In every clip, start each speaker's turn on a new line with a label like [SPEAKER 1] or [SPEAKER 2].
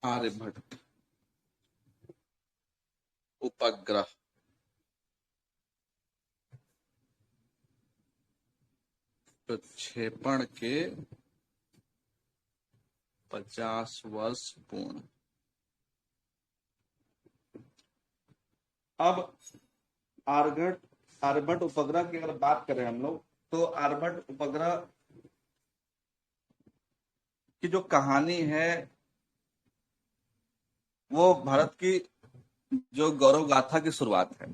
[SPEAKER 1] आर्यभट्ट उपग्रह प्रक्षेपण के 50 वर्ष पूर्ण। अब आर्यभट्ट उपग्रह की अगर बात करें हम लोग, तो आर्यभट्ट उपग्रह की जो कहानी है वो भारत की जो गौरव गाथा की शुरुआत है।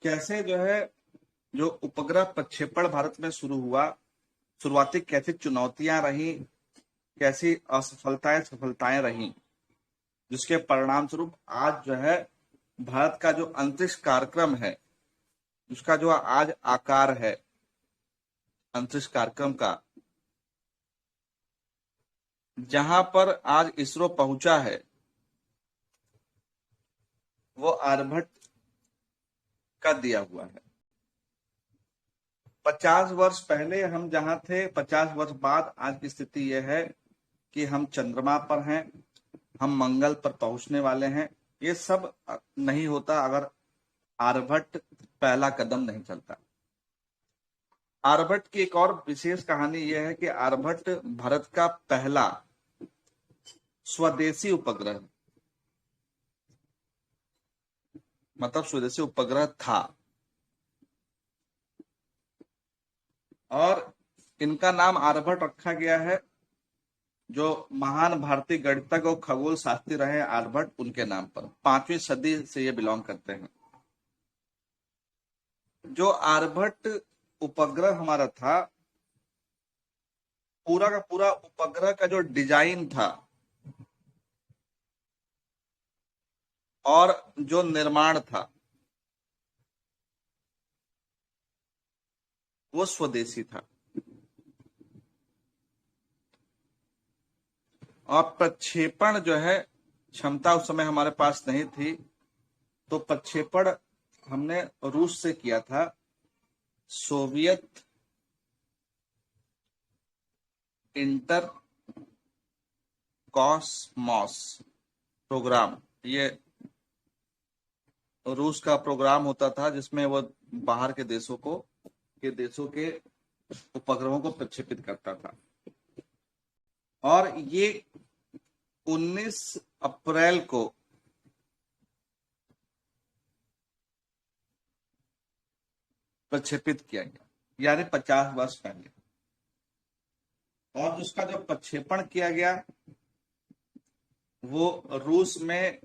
[SPEAKER 1] कैसे जो है जो उपग्रह प्रक्षेपण भारत में शुरू हुआ, शुरुआती कैसी चुनौतियां रही, कैसी असफलताएं सफलताएं रही, जिसके परिणाम स्वरूप आज जो है भारत का जो अंतरिक्ष कार्यक्रम है, उसका जो आज आकार है अंतरिक्ष कार्यक्रम का, जहां पर आज इसरो पहुंचा है, वो आर्यभट्ट का दिया हुआ है। 50 वर्ष पहले हम जहां थे, 50 वर्ष बाद आज की स्थिति यह है कि हम चंद्रमा पर हैं, हम मंगल पर पहुंचने वाले हैं। ये सब नहीं होता अगर आर्यभट्ट पहला कदम नहीं चलता। आर्यभट्ट की एक और विशेष कहानी यह है कि आर्यभट्ट भारत का पहला स्वदेशी उपग्रह, मतलब स्वदेशी उपग्रह था, और इनका नाम आर्यभट्ट रखा गया है जो महान भारतीय गणितज्ञ और खगोल शास्त्री रहे आर्यभट्ट, उनके नाम पर। 5वीं सदी से ये बिलोंग करते हैं। जो आर्यभट्ट उपग्रह हमारा था, पूरा का पूरा उपग्रह का जो डिजाइन था और जो निर्माण था वो स्वदेशी था। और प्रक्षेपण जो है क्षमता उस समय हमारे पास नहीं थी, तो प्रक्षेपण हमने रूस से किया था। सोवियत इंटर कॉस्मॉस प्रोग्राम, ये रूस का प्रोग्राम होता था जिसमें वो बाहर के देशों के उपग्रहों को प्रक्षेपित करता था। और ये 19 अप्रैल को प्रक्षेपित किया गया, यानी 50 वर्ष पहले। और उसका जो प्रक्षेपण किया गया वो रूस में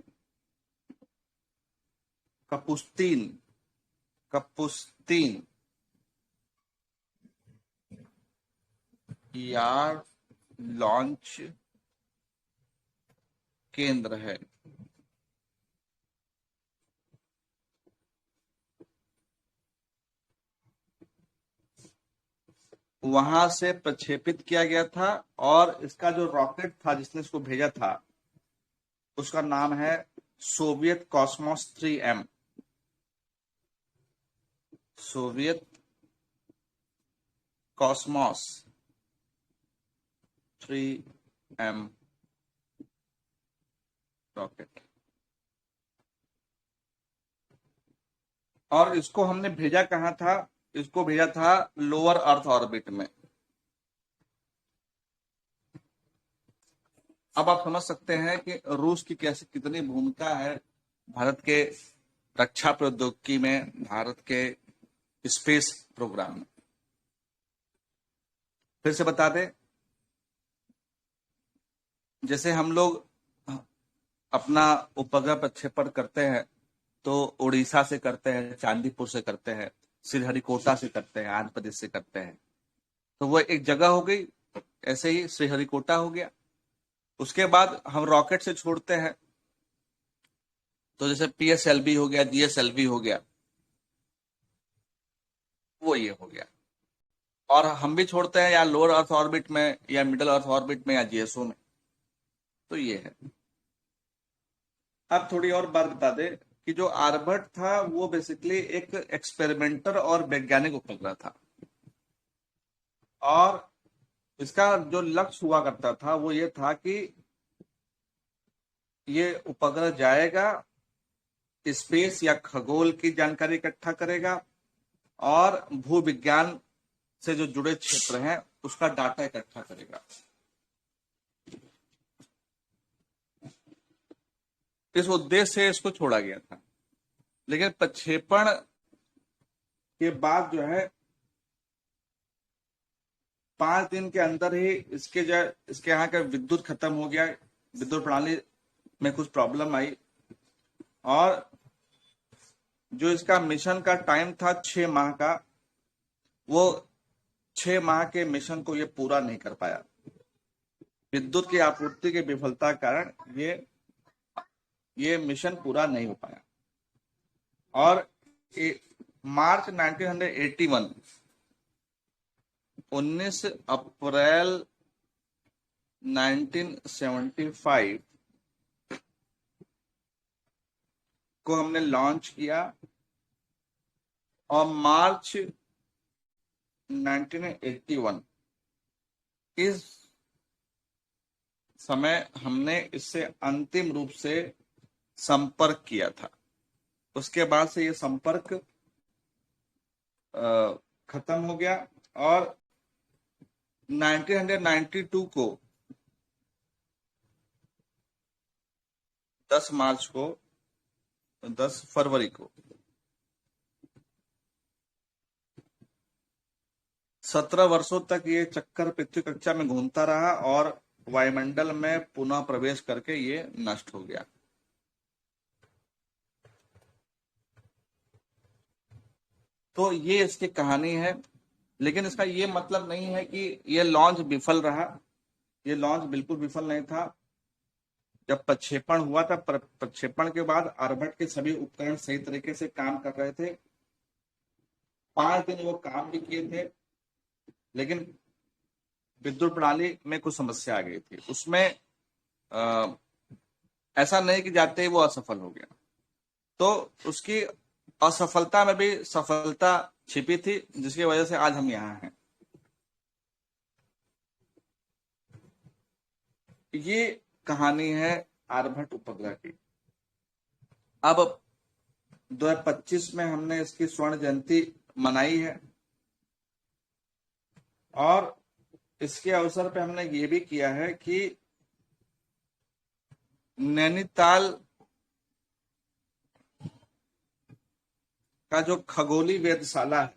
[SPEAKER 1] कपुस्तीन यार्ड लॉन्च केंद्र है। वहां से प्रक्षेपित किया गया था। और इसका जो रॉकेट था जिसने इसको भेजा था, उसका नाम है Soviet Cosmos 3M। Soviet Cosmos 3M rocket. और इसको हमने भेजा कहां था? इसको भेजा था लोअर अर्थ ऑर्बिट में। अब आप समझ सकते हैं कि रूस की कैसे कितनी भूमिका है भारत के रक्षा प्रौद्योगिकी में, भारत के स्पेस प्रोग्राम में। फिर से बता दें, जैसे हम लोग अपना उपग्रह प्रक्षेपण करते हैं तो उड़ीसा से करते हैं, चांदीपुर से करते हैं, श्रीहरिकोटा से करते हैं, आंध्र प्रदेश से करते हैं, तो वो एक जगह हो गई। ऐसे ही श्रीहरिकोटा हो गया। उसके बाद हम रॉकेट से छोड़ते हैं, तो जैसे PSLV हो गया, GSLV हो गया, वो ये हो गया। और हम भी छोड़ते हैं या लोअर अर्थ ऑर्बिट में या मिडिल अर्थ ऑर्बिट में या GSO में, तो ये है। अब थोड़ी और बात बता दे कि जो आर्यभट्ट था वो बेसिकली एक एक्सपेरिमेंटर और वैज्ञानिक उपग्रह था। और इसका जो लक्ष्य हुआ करता था वो ये था कि ये उपग्रह जाएगा, स्पेस या खगोल की जानकारी इकट्ठा करेगा और भू विज्ञान से जो जुड़े क्षेत्र हैं उसका डाटा इकट्ठा करेगा। इस उद्देश्य से इसको छोड़ा गया था, लेकिन प्रक्षेपण के बाद जो है 5 दिन के अंदर ही इसके यहाँ का विद्युत खत्म हो गया, विद्युत प्रणाली में कुछ प्रॉब्लम आई और जो इसका मिशन का टाइम था 6 माह का, वो 6 माह के मिशन को ये पूरा नहीं कर पाया। विद्युत की आपूर्ति की विफलता के कारण ये मिशन पूरा नहीं हो पाया। और मार्च 1981 19 अप्रैल 1975 को हमने लॉन्च किया और मार्च 1981 इस समय हमने इससे अंतिम रूप से संपर्क किया था। उसके बाद से ये संपर्क खत्म हो गया और 1992 को 10 फरवरी को 17 वर्षों तक ये चक्कर पृथ्वी कक्षा में घूमता रहा और वायुमंडल में पुनः प्रवेश करके ये नष्ट हो गया। तो ये इसकी कहानी है, लेकिन इसका ये मतलब नहीं है कि ये लॉन्च विफल रहा। ये लॉन्च बिल्कुल विफल नहीं था। जब प्रक्षेपण हुआ था, प्रक्षेपण के बाद आर्यभट्ट के सभी उपकरण सही तरीके से काम कर रहे थे। 5 दिन वो काम भी किए थे, लेकिन विद्युत प्रणाली में कुछ समस्या आ गई थी। उसमें ऐसा नहीं कि जाते ही वो असफल हो गया, तो उसकी असफलता में भी सफलता छिपी थी, जिसकी वजह से आज हम यहाँ हैं। ये कहानी है आर्यभट्ट उपग्रह की। अब 2025 में हमने इसकी स्वर्ण जयंती मनाई है और इसके अवसर पे हमने ये भी किया है कि नैनीताल का जो खगोली वेधशाला है,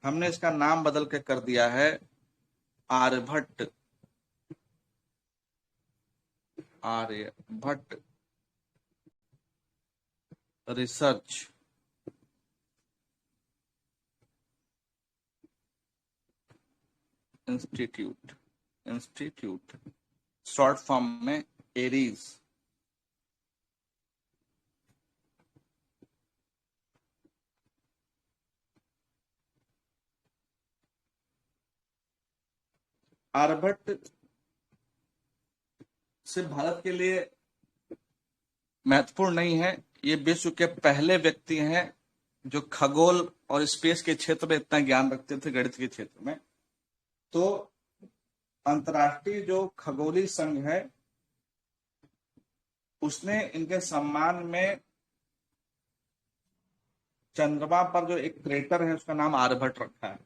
[SPEAKER 1] हमने इसका नाम बदल के कर दिया है Aryabhatta research institute, short form में एरीज। आर्यभट्ट सिर्फ भारत के लिए महत्वपूर्ण नहीं है, ये विश्व के पहले व्यक्ति हैं जो खगोल और स्पेस के क्षेत्र में इतना ज्ञान रखते थे, गणित के क्षेत्र में। तो अंतर्राष्ट्रीय जो खगोलीय संघ है उसने इनके सम्मान में चंद्रमा पर जो एक क्रेटर है उसका नाम आर्यभट्ट रखा है।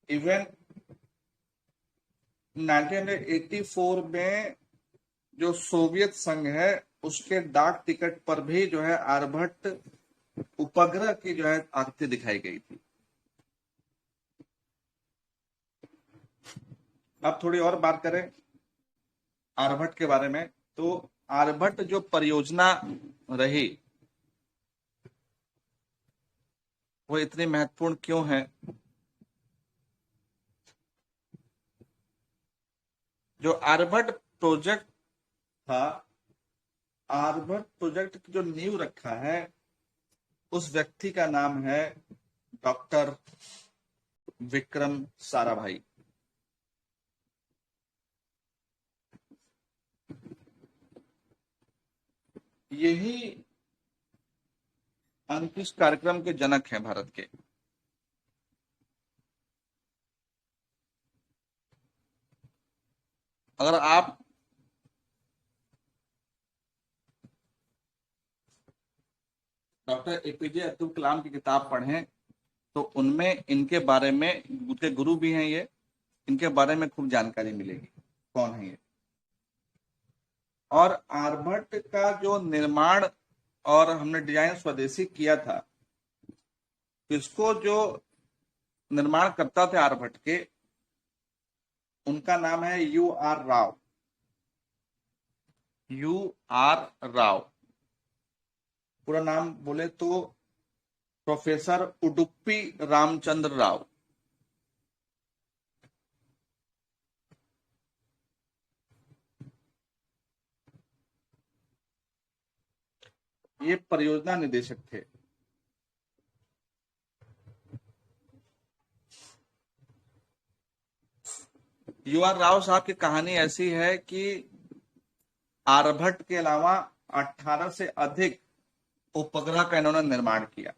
[SPEAKER 1] इवन 1984 में जो सोवियत संघ है उसके डाक टिकट पर भी जो है आर्यभट्ट उपग्रह की जो है आकृति दिखाई गई थी। अब थोड़ी और बात करें आर्यभट्ट के बारे में, तो आर्यभट्ट जो परियोजना रही वो इतनी महत्वपूर्ण क्यों है? जो आर्यभट्ट प्रोजेक्ट था, आर्यभट्ट प्रोजेक्ट की जो नींव रखा है उस व्यक्ति का नाम है डॉक्टर विक्रम साराभाई। यही अंतरिक्ष कार्यक्रम के जनक हैं भारत के। अगर आप डॉक्टर एपीजे अब्दुल कलाम की किताब पढ़ें तो उनमें इनके बारे में, उनके गुरु भी हैं ये, इनके बारे में खूब जानकारी मिलेगी कौन है ये। और आर्यभट्ट का जो निर्माण और हमने डिजाइन स्वदेशी किया था, इसको जो निर्माण करता थे आर्यभट्ट के, उनका नाम है U.R. राव। U.R. राव, पूरा नाम बोले तो प्रोफेसर उडुप्पी रामचंद्र राव। ये परियोजना निदेशक थे। U.R. राव साहब की कहानी ऐसी है कि आर्यभट्ट के अलावा 18 से अधिक उपग्रह का इन्होंने निर्माण किया,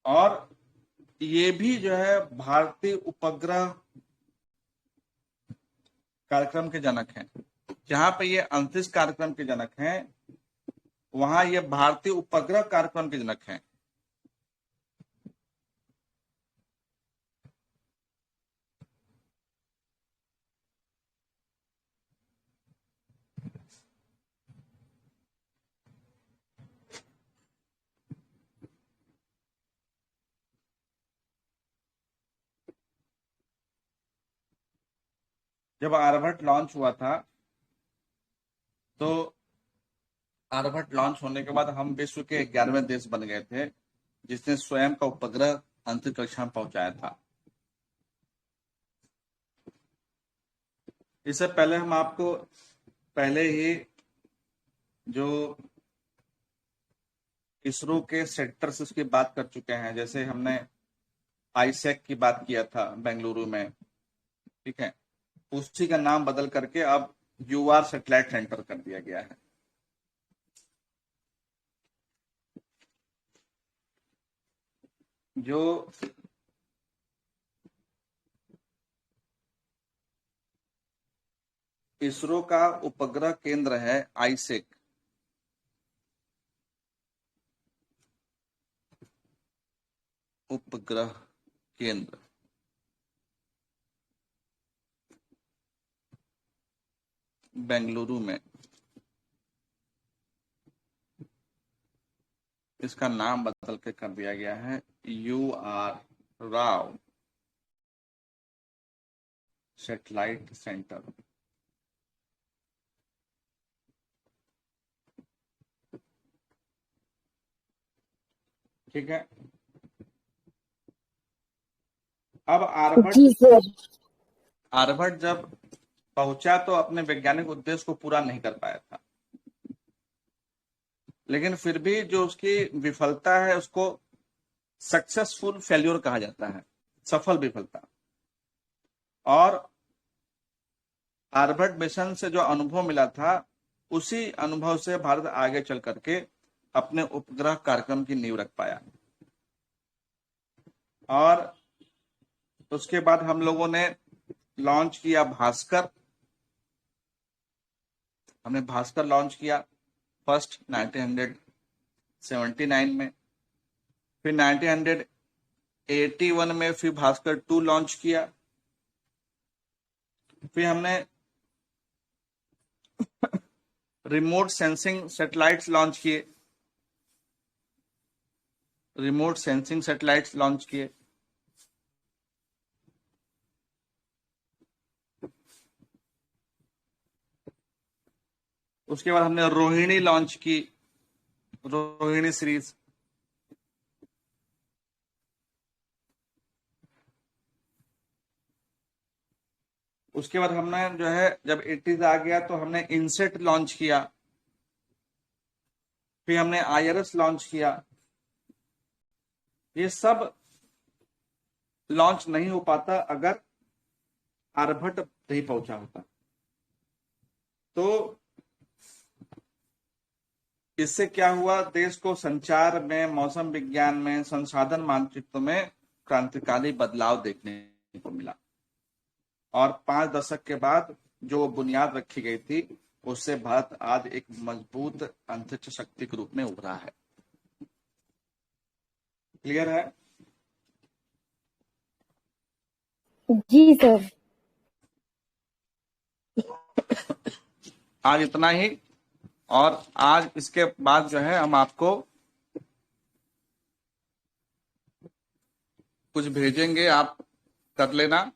[SPEAKER 1] और ये भी जो है भारतीय उपग्रह कार्यक्रम के जनक हैं। जहां पे ये अंतरिक्ष कार्यक्रम के जनक हैं, वहां ये भारतीय उपग्रह कार्यक्रम के जनक हैं। जब आर्यभट्ट लॉन्च हुआ था, तो आर्यभट्ट लॉन्च होने के बाद हम विश्व के 11वें देश बन गए थे जिसने स्वयं का उपग्रह अंतरिक्ष कक्षा में पहुंचाया था। इससे पहले हम आपको पहले ही जो इसरो के सेक्टर्स उसकी बात कर चुके हैं। जैसे हमने आईसैक की बात किया था बेंगलुरु में, ठीक है, उसी का नाम बदल करके अब UR सैटेलाइट सेंटर कर दिया गया है। जो इसरो का उपग्रह केंद्र है आईसैक, उपग्रह केंद्र, बेंगलुरु में, इसका नाम बदल के कर दिया गया है UR राव सैटेलाइट सेंटर। ठीक है। अब आर्यभट्ट जब पहुंचा तो अपने वैज्ञानिक उद्देश्य को पूरा नहीं कर पाया था, लेकिन फिर भी जो उसकी विफलता है उसको सक्सेसफुल फेल्योर कहा जाता है, सफल विफलता। और आर्यभट्ट मिशन से जो अनुभव मिला था, उसी अनुभव से भारत आगे चल करके अपने उपग्रह कार्यक्रम की नींव रख पाया। और उसके बाद हम लोगों ने लॉन्च किया भास्कर। हमने भास्कर लॉन्च किया फर्स्ट 1979 में, फिर 1981 में फिर भास्कर 2 लॉन्च किया। फिर हमने रिमोट सेंसिंग सैटेलाइट्स लॉन्च किए, रिमोट सेंसिंग सैटेलाइट्स लॉन्च किए। उसके बाद हमने रोहिणी लॉन्च की, रोहिणी सीरीज। उसके बाद हमने जो है जब 80s आ गया तो हमने इनसेट लॉन्च किया, फिर हमने IRS लॉन्च किया। ये सब लॉन्च नहीं हो पाता अगर आर्यभट्ट नहीं पहुंचा होता। तो इससे क्या हुआ, देश को संचार में, मौसम विज्ञान में, संसाधन मानचित्र में क्रांतिकारी बदलाव देखने को मिला। और 5 दशक के बाद जो बुनियाद रखी गई थी, उससे भारत आज एक मजबूत अंतरिक्ष शक्ति के रूप में उभरा है। क्लियर है?
[SPEAKER 2] जी सर।
[SPEAKER 1] आज इतना ही, और आज इसके बाद जो है हम आपको कुछ भेजेंगे, आप कर लेना।